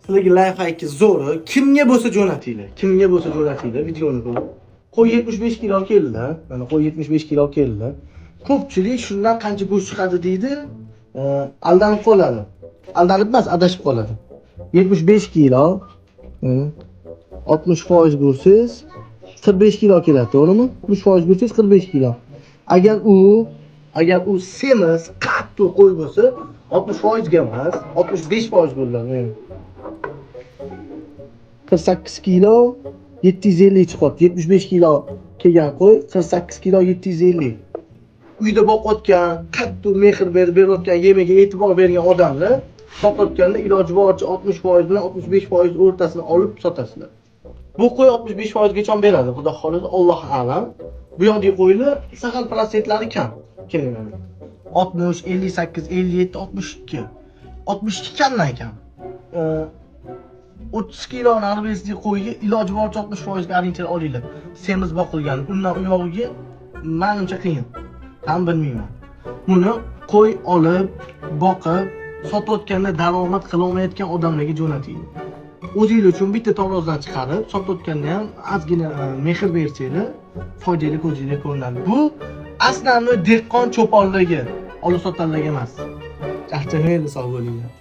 Sizlarga lifehack zo'ri. Kimga bo'lsa jo'natinglar. Kimga bo'lsa jo'natinglar videoni ko'rib. Qo'y 75 kilo keldi. Mana qo'y 75 kilo keldi. Ko'pchilik shundan qancha go'sht chiqadi deydi, aldanib qoladi. Aldanib emas, adashib qoladi. 75 kilo 60% go'shtsiz 45 kilo keladi, to'g'rimi? 60% go'shtsiz 45 kilo. Agar u semiz, qattiq qo'y bo'lsa, 60% ga emas, 65% bo'ladi. 48 kilo 750 chiqadi. 75 kilo kelgan qo'y 48 kilo 750. Uyda boqayotgan, qattiq mehr berayotgan, yemaga e'tibor bergan odamlar sotayotganda iloji boricha 60% bilan 65% o'rtasini olib sotasizlar. Bu qo'y 65% gacha beradi, xudo xolisa, Alloh a'lam. Bu yoqdagi qo'ylar saqal prosentlari kam. Keling. 60, 58, 57, 62. 62 kamdan kam. 30 kilo narvesli qo'yga iloji boricha 60% ga oryentira olinglar. Semiz boqilgan, undan u yog'iga menimcha qiyin. Ham bilmayman. Buni qo'y olib, boqib, sotayotganda daromad qila olmayotgan odamlarga jo'nating. O'zingiz uchun bitta torozdan chiqarib, sotayotganda ham ozgina mehr bersanglar, foydali ko'zingizga ko'rinadi. Bu aslan dehqon cho'ponlarga, olib sotanlarga emas. Charchamaydi, sog' bo'linglar.